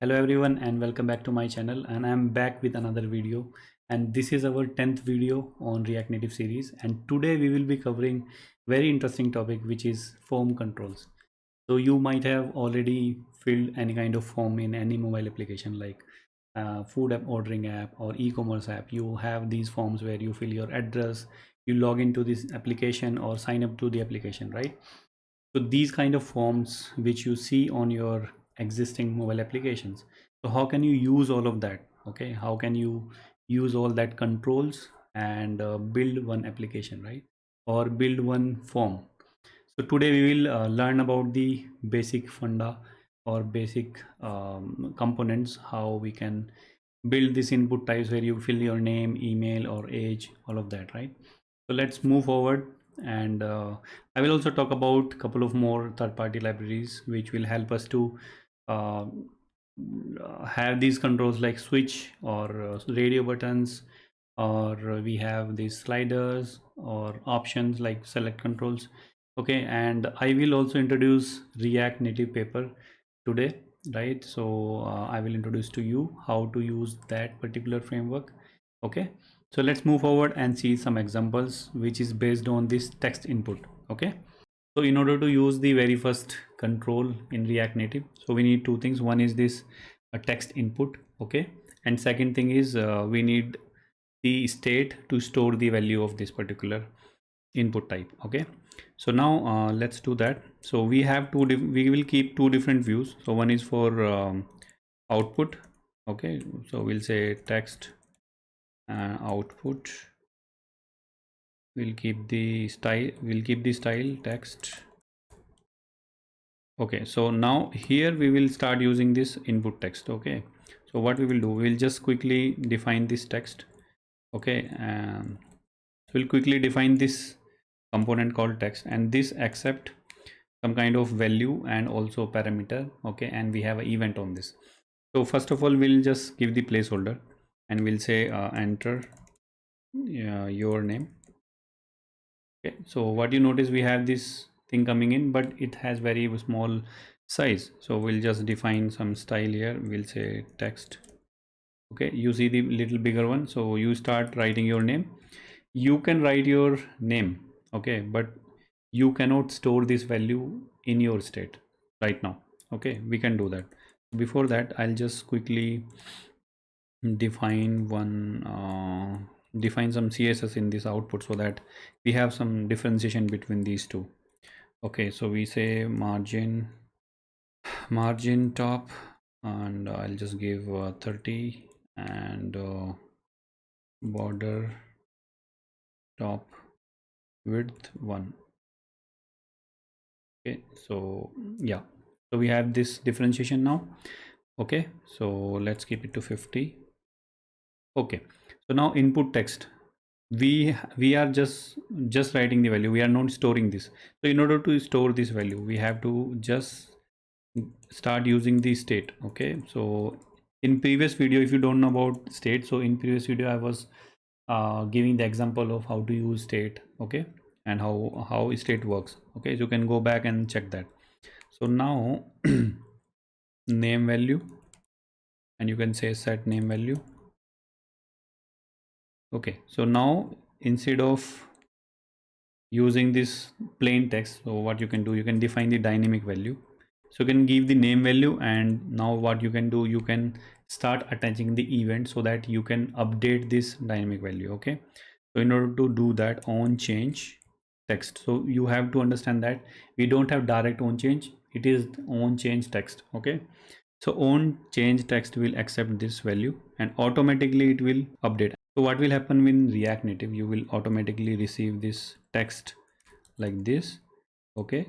Hello everyone and welcome back to my channel, and I'm back with another video, and this is our 10th video on React Native series. And today we will be covering very interesting topic, which is form controls. So you might have already filled any kind of form in any mobile application like food app, ordering app, or e-commerce app. You have these forms where you fill your address, you log into this application or sign up to the application, right? So these kind of forms which you see on your existing mobile applications, so how can you use all of that? Okay, how can you use all that controls and build one application, right? Or build one form. So today we will learn about the basic funda or basic components, how we can build this input types where you fill your name, email, or age, all of that, right? So let's move forward, and I will also talk about a couple of more third-party libraries which will help us to uh, have these controls like switch or radio buttons, or we have these sliders or options like select controls. Okay, and I will also introduce React Native paper today, right? So I will introduce to you how to use that particular framework. Okay, so let's move forward and see some examples which is based on this text input. Okay, so in order to use the very first control in React Native, so we need two things. One is this text input, okay, and second thing is we need the state to store the value of this particular input type. Okay, so now let's do that. So we have we will keep two different views. So one is for output. Okay, so we'll say text output. We'll keep the style text. Okay, so now here we will start using this input text. Okay, so what we will do, we'll just quickly define this text. Okay, and we'll quickly define this component called text, and this accept some kind of value and also parameter. Okay, and we have an event on this. So first of all, we'll just give the placeholder and we'll say enter your name. Okay, so what you notice, we have this thing coming in, but it has very small size. So we'll just define some style here. We'll say text. Okay, you see the little bigger one. So you start writing your name. You can write your name, okay, but you cannot store this value in your state right now. Okay, we can do that. Before that, I'll just quickly define define some CSS in this output so that we have some differentiation between these two. Okay, so we say margin top, and I'll just give 30, and border top width 1. Okay, so yeah, so we have this differentiation now. Okay, so let's keep it to 50. Okay, so now input text, we are just writing the value, we are not storing this. So in order to store this value, we have to just start using the state. Okay, so in previous video, if you don't know about state, so in previous video I was giving the example of how to use state. Okay, and how state works. Okay, so you can go back and check that. So now name value, and you can say set name value. Okay, so now instead of using this plain text, so what you can do, you can define the dynamic value. So you can give the name value, and now what you can do, you can start attaching the event so that you can update this dynamic value. Okay, so in order to do that, on change text, so you have to understand that we don't have direct on change, it is on change text. Okay, so on change text will accept this value and automatically it will update. So what will happen in React Native, you will automatically receive this text like this. Okay,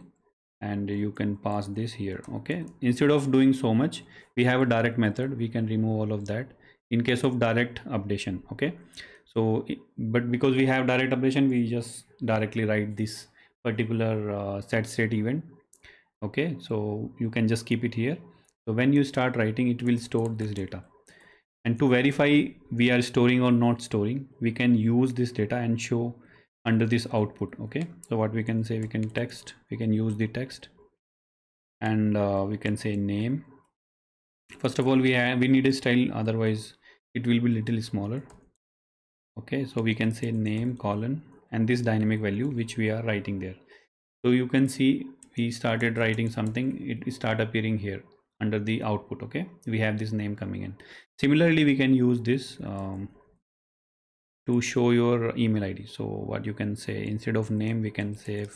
and you can pass this here. Okay, instead of doing so much, we have a direct method, we can remove all of that in case of direct updation. Okay, so but because we have direct updation, we just directly write this particular set state event. Okay, so you can just keep it here. So when you start writing, it will store this data, and to verify we are storing or not storing, we can use this data and show under this output. Okay, so what we can say, we can text, we can use the text, and we can say name, First of all, we need a style, otherwise it will be little smaller. Okay, so we can say name colon and this dynamic value which we are writing there. So you can see we started writing something, it start appearing here under the output. Okay, we have this name coming in. Similarly, we can use this to show your email ID. So what you can say, instead of name we can say,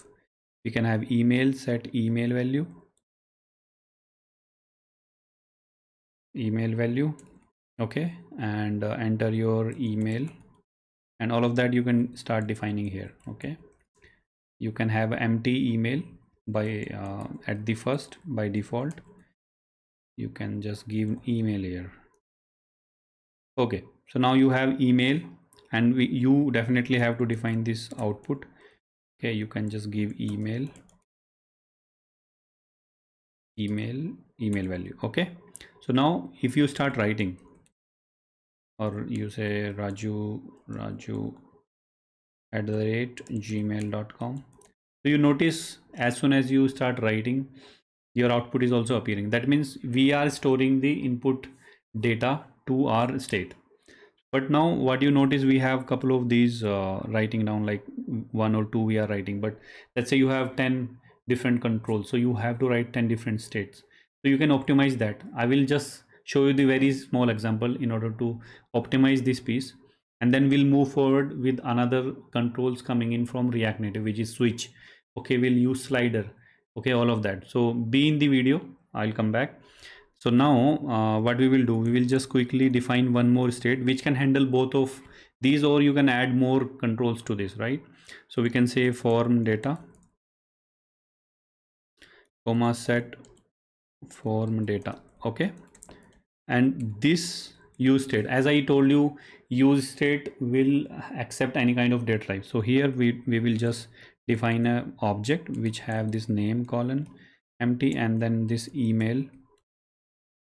we can have email, set email value, okay, and enter your email, and all of that you can start defining here. Okay, you can have empty email by at the first. By default you can just give email here. Okay, so now you have email, and you definitely have to define this output. Okay, you can just give email value. Okay, so now if you start writing, or you say raju @gmail.com, so you notice as soon as you start writing, your output is also appearing. That means we are storing the input data to our state. But now what you notice, we have couple of these writing down, like one or two we are writing, but let's say you have 10 different controls, so you have to write 10 different states. So you can optimize that. I will just show you the very small example in order to optimize this piece, and then we'll move forward with another controls coming in from React Native, which is switch. Okay, we'll use slider. Okay, all of that. So be in the video, I'll come back. So now what we will do, we will just quickly define one more state which can handle both of these, or you can add more controls to this, right? So we can say form data comma set form data. Okay, and this use state, as I told you, use state will accept any kind of data type. So here we will just define a object which have this name colon empty, and then this email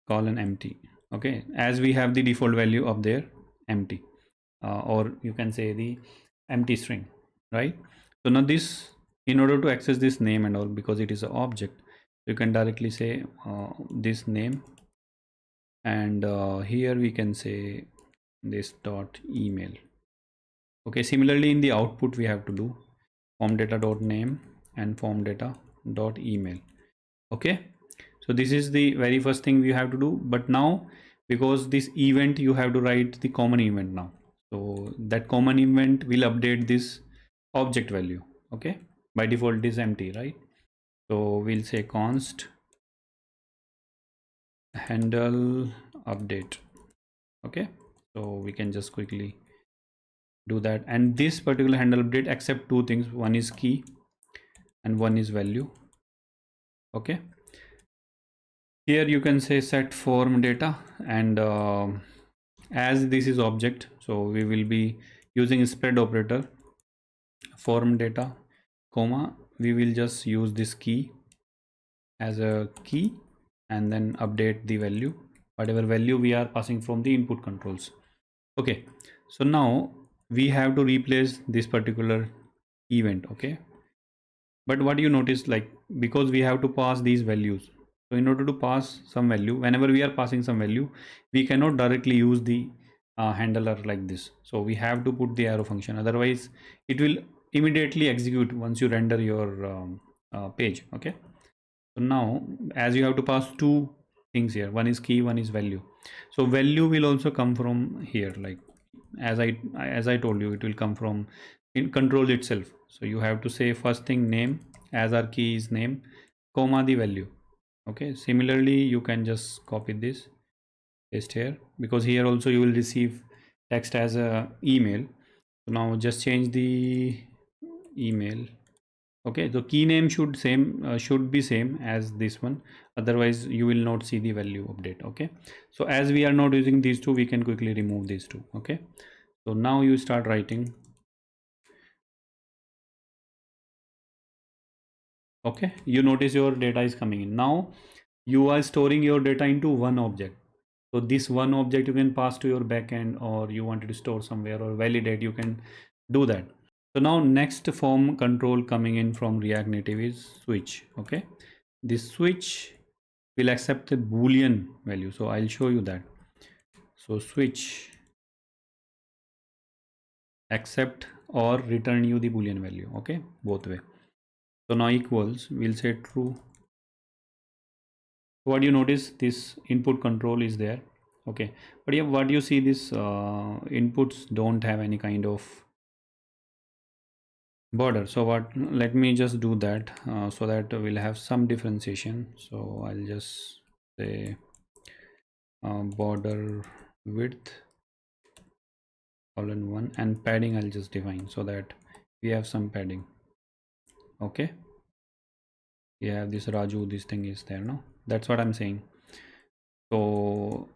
colon empty. Okay, as we have the default value of their empty, or you can say the empty string, right? So now this, in order to access this name and all, because it is an object, you can directly say this name, and here we can say this dot email. Okay, similarly in the output we have to do form data dot name and form data dot email. Okay, so this is the very first thing we have to do. But now, because this event, you have to write the common event now, so that common event will update this object value. Okay, by default it is empty, right? So we'll say const handle update. Okay, so we can just quickly do that, and this particular handle update accept two things, one is key and one is value. Okay, here you can say set form data, and as this is object, so we will be using spread operator, form data comma, we will just use this key as a key, and then update the value, whatever value we are passing from the input controls. Okay, so now we have to replace this particular event. Okay, but what you notice, like, because we have to pass these values, so in order to pass some value, whenever we are passing some value, we cannot directly use the handler like this. So we have to put the arrow function, otherwise it will immediately execute once you render your page. Okay, so now as you have to pass two things here, one is key, one is value, so value will also come from here, like as I told you, it will come from in control itself. So you have to say first thing name, as our key is name, comma the value. Okay, similarly you can just copy this, paste here, because here also you will receive text as a email. So now just change the email. Okay, so key name should be same as this one, otherwise you will not see the value update. Okay, so as we are not using these two, we can quickly remove these two. Okay, so now you start writing. Okay, you notice your data is coming in. Now you are storing your data into one object, so this one object you can pass to your backend, or you wanted to store somewhere or validate, you can do that. So now next form control coming in from React Native is switch. Okay, this switch will accept the boolean value. So I'll show you that. So switch accept or return you the boolean value. Okay, both way. So now equals, we'll say true. What you notice, this input control is there. Okay, but yeah, what you see, this inputs don't have any kind of border. So what, let me just do that so that we'll have some differentiation. So I'll just say border width colon 1, and padding I'll just define so that we have some padding. Okay, we have this Raju, this thing is there, no? That's what I'm saying. So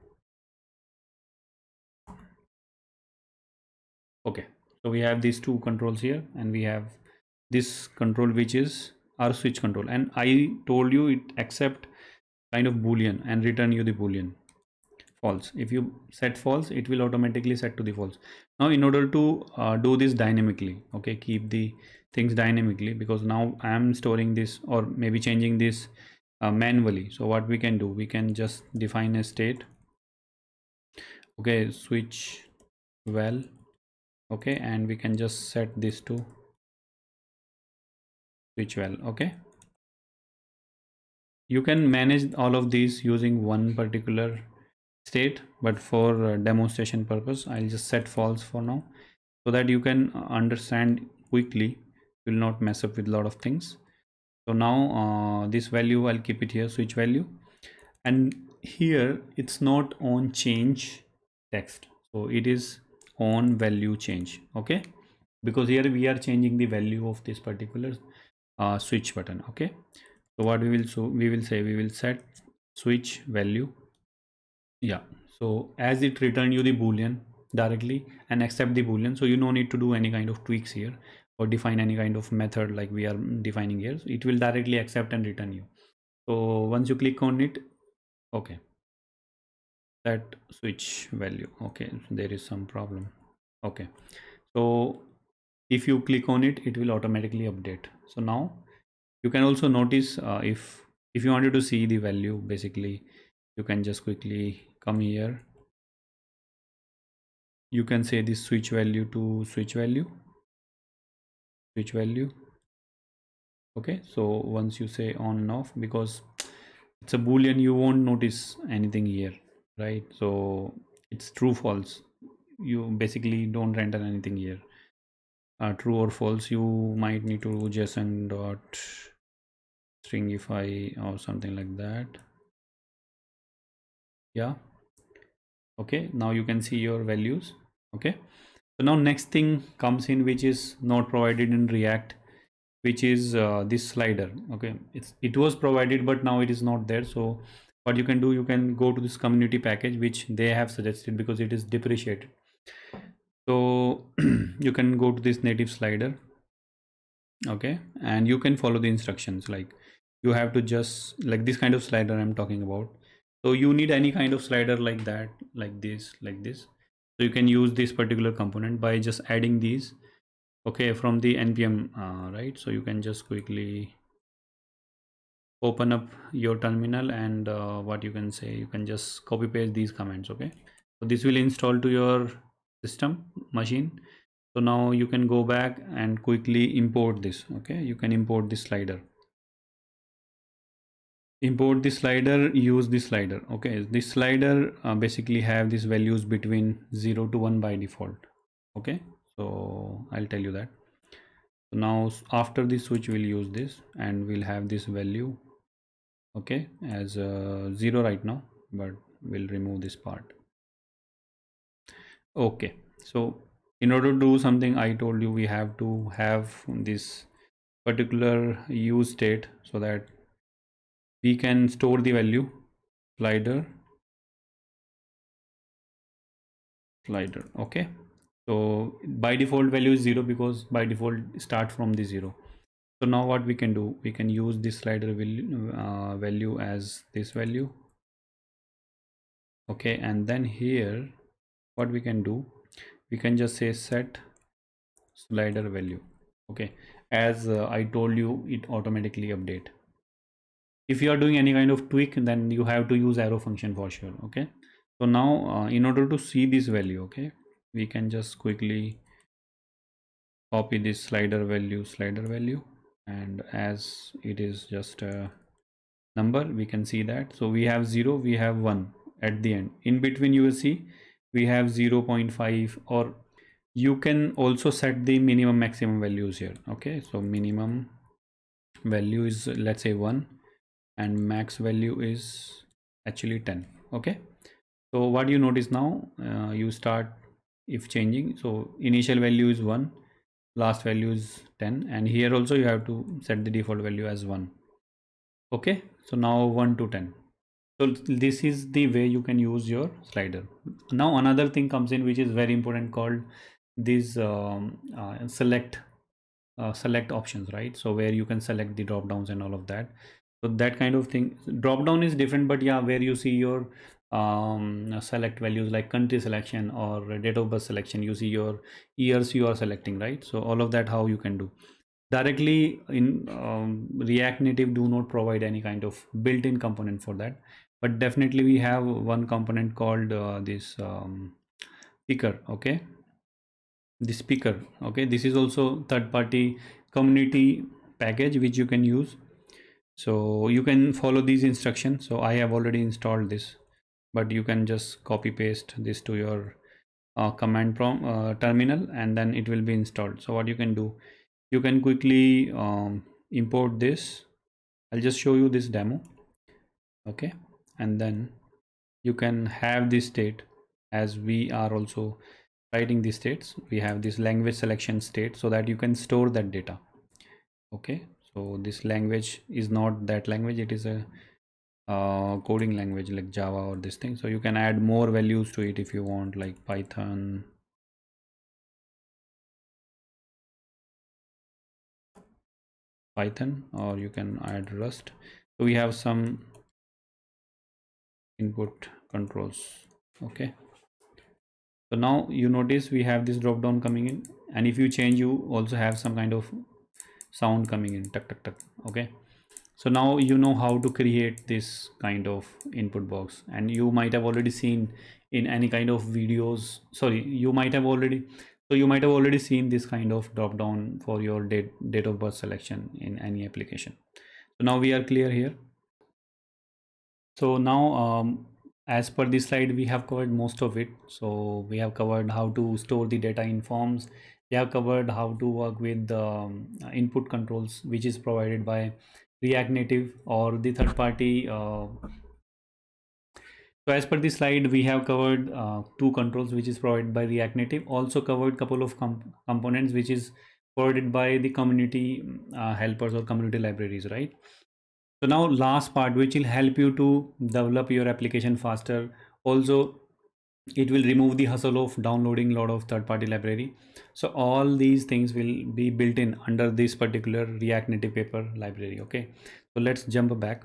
okay, so we have these two controls here, and we have this control which is our switch control, and I told you it accept kind of boolean and return you the boolean false. If you set false, it will automatically set to the false. Now in order to do this dynamically, okay, keep the things dynamically, because now I am storing this or maybe changing this manually. So what we can do, we can just define a state. Okay, switch well. Okay, and we can just set this to switch well. Okay, you can manage all of these using one particular state, but for demonstration purpose I'll just set false for now, so that you can understand quickly, will not mess up with a lot of things. So now this value I'll keep it here, switch value, and here it's not on change text, so it is on value change. Okay, because here we are changing the value of this particular switch button. Okay, so what we will, so we will say we will set switch value. Yeah, so as it return you the boolean directly and accept the boolean, so you no need to do any kind of tweaks here or define any kind of method like we are defining here. So it will directly accept and return you. So once you click on it, okay, that switch value, okay, there is some problem. Okay, so if you click on it, it will automatically update. So now you can also notice if you wanted to see the value, basically you can just quickly come here. You can say this switch value to switch value. Okay, so once you say on and off, because it's a boolean, you won't notice anything here, right? So it's true false, you basically don't render anything here. True or false, you might need to json dot stringify or something like that. Yeah, okay, now you can see your values. Okay, so now next thing comes in, which is not provided in React, which is this slider. Okay, it was provided, but now it is not there. So what you can do, you can go to this community package which they have suggested, because it is depreciated. So you can go to this native slider. Okay, and you can follow the instructions, like you have to just, like this kind of slider I'm talking about. So you need any kind of slider like that, like this. So you can use this particular component by just adding these, okay, from the npm, right? So you can just quickly open up your terminal, and what you can say, you can just copy paste these comments. Okay, so this will install to your system machine. So now you can go back and quickly import this. Okay, you can import this slider, use this slider. Okay, this slider basically have these values between 0 to 1 by default. Okay, so I'll tell you that. So now after this switch, we'll use this, and we'll have this value, okay, as 0 right now, but we'll remove this part. Okay, so in order to do something, I told you we have to have this particular use state, so that we can store the value slider. Okay, so by default value is 0, because by default start from the 0. So now what we can do, we can use this slider value as this value. Okay, and then here what we can do, we can just say set slider value. Okay, as I told you, it automatically update. If you are doing any kind of tweak, then you have to use arrow function for sure. Okay, so now in order to see this value, okay, we can just quickly copy this slider value, and as it is just a number, we can see that. So we have 0, we have 1 at the end. In between you will see we have 0.5, or you can also set the minimum maximum values here. Okay, so minimum value is, let's say, 1, and max value is actually 10. Okay, so what you notice now, you start if changing, so initial value is 1, last value is 10, and here also you have to set the default value as 1. Okay, so now 1 to 10. So this is the way you can use your slider. Now another thing comes in which is very important, called this select options, right? So where you can select the drop downs and all of that. So that kind of thing, drop down is different, but yeah, where you see your select values like country selection or date of birth selection, you see your years you are selecting, right? So all of that, how you can do directly in React Native do not provide any kind of built-in component for that, but definitely we have one component called this picker. Okay, the speaker. Okay, this is also third-party community package which you can use. So you can follow these instructions. So I have already installed this, but you can just copy paste this to your command prompt terminal, and then it will be installed. So what you can do, you can quickly import this. I'll just show you this demo. Okay, and then you can have this state, as we are also writing these states. We have this language selection state so that you can store that data. Okay, so this language is not that language, it is a coding language like Java or this thing. So you can add more values to it if you want, like Python, or you can add Rust. So we have some input controls. Okay, so now you notice we have this drop down coming in, and if you change, you also have some kind of sound coming in, tuck tuck tuck. Okay, so now you know how to create this kind of input box, and you might have already seen in any kind of videos, sorry, you might have already seen this kind of drop down for your date of birth selection in any application. So now we are clear here. So now as per this slide, we have covered most of it. So we have covered how to store the data in forms. We have covered how to work with input controls, which is provided by React Native or the third party. So as per this slide, we have covered two controls, which is provided by React Native. Also covered couple of components, which is provided by the community helpers or community libraries, right? So now last part, which will help you to develop your application faster. Also, it will remove the hustle of downloading a lot of third-party library. So all these things will be built in under this particular React Native paper library. Okay, so let's jump back.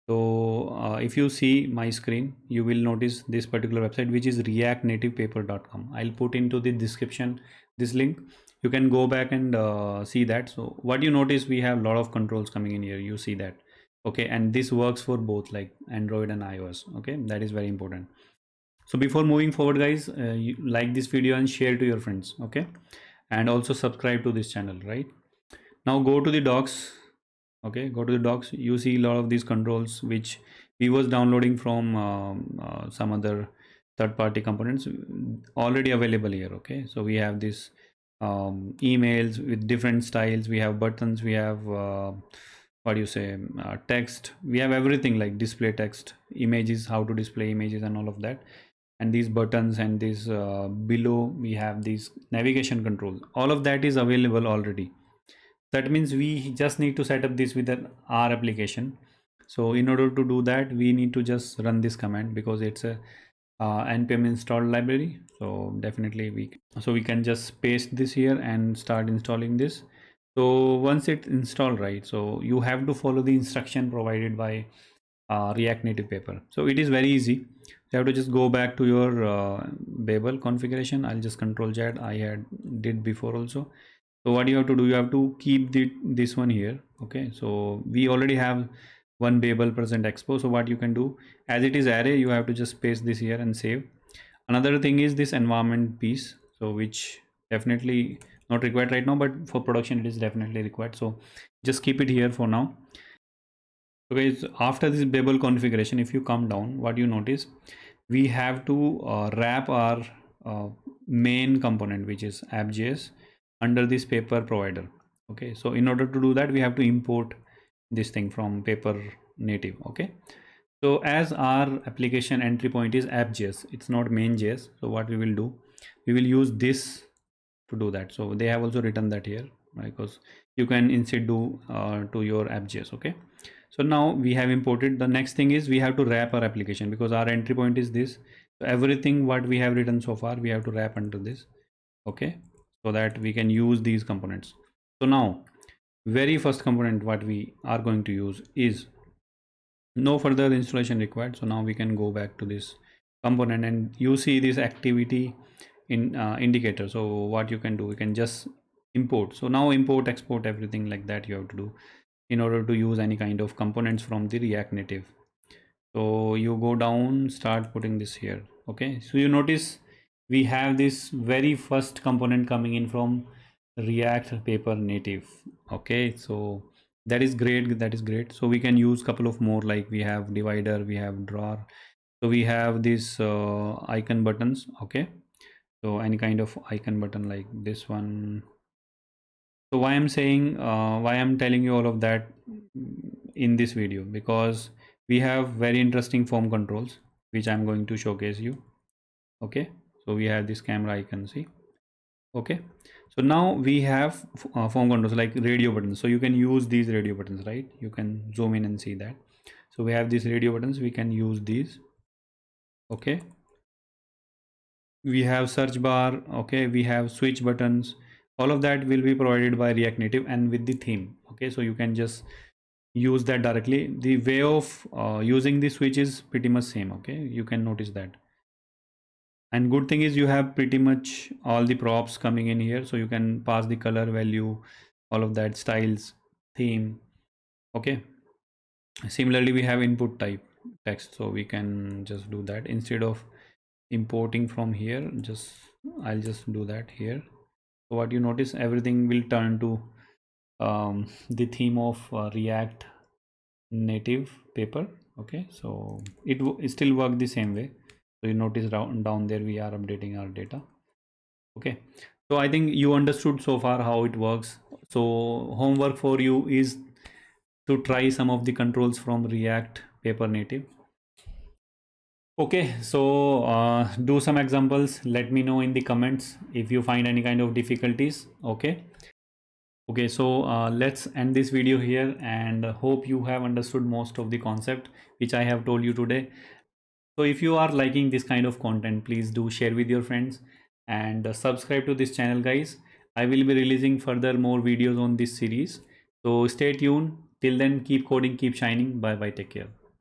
So if you see my screen, you will notice this particular website, which is reactnativepaper.com. I'll put into the description this link. You can go back and see that. So what you notice, we have a lot of controls coming in here. You see that. Okay, and this works for both like Android and iOS. Okay, that is very important. So before moving forward, guys, you like this video and share to your friends. Okay, and also subscribe to this channel, right? Now go to the docs. Okay, go to the docs. You see a lot of these controls which we was downloading from some other third-party components already available here. Okay, so we have this emails with different styles, we have buttons, we have what do you say, text, we have everything like display text, images, how to display images and all of that. And these buttons and this below we have these navigation control, all of that is available already. That means we just need to set up this with our application. So in order to do that, we need to just run this command, because it's a npm install library. So definitely we can just paste this here and start installing this. So once it's installed, right, so you have to follow the instruction provided by React Native paper. So it is very easy. You have to just go back to your Babel configuration. I'll just control Z, I had did before also. So what you have to do, you have to keep this one here. Okay, so we already have one variable present expo. So what you can do, as it is array, you have to just paste this here and save. Another thing is this environment piece, so which definitely not required right now, but for production it is definitely required, so just keep it here for now. So guys, after this Babel configuration, if you come down, what you notice, we have to wrap our uh, main component, which is app.js, under this paper provider. Okay, so in order to do that, we have to import this thing from paper native. Okay, so as our application entry point is app.js, it's not main.js. So what we will do, we will use this to do that. So they have also written that here, right? Because you can instead do to your app.js. Okay, so now we have imported. The next thing is we have to wrap our application, because our entry point is this. So everything what we have written so far, we have to wrap under this. Okay, so that we can use these components. So now very first component what we are going to use is, no further installation required. So now we can go back to this component, and you see this activity in indicator. So what you can do, you can just import. So now import, export, everything like that you have to do in order to use any kind of components from the React Native. So you go down, start putting this here. Okay, so you notice we have this very first component coming in from React paper native. Okay, so that is great, that is great. So we can use couple of more, like we have divider, we have drawer, so we have this icon buttons. Okay, so any kind of icon button like this one. So why I'm saying, why I'm telling you all of that in this video, because we have very interesting form controls which I'm going to showcase you. Okay, so we have this camera icon, see. Okay, so now we have form controls like radio buttons. So you can use these radio buttons, right? You can zoom in and see that. So we have these radio buttons, we can use these. Okay, we have search bar. Okay, we have switch buttons. All of that will be provided by React Native and with the theme. Okay, so you can just use that directly. The way of using the switch is pretty much same. Okay, you can notice that. And good thing is you have pretty much all the props coming in here, so you can pass the color value, all of that, styles, theme. Okay, similarly we have input type text, so we can just do that instead of importing from here. Just I'll just do that here. So what you notice, everything will turn to the theme of React Native paper. Okay, so it still work the same way. So you notice down there we are updating our data. Okay, so I think you understood so far how it works. So homework for you is to try some of the controls from React paper native. Okay, so do some examples, let me know in the comments if you find any kind of difficulties. Okay, so let's end this video here, and hope you have understood most of the concept which I have told you today. So if you are liking this kind of content, please do share with your friends, and subscribe to this channel, guys. I will be releasing further more videos on this series, so stay tuned. Till then, keep coding, keep shining. Bye bye, take care.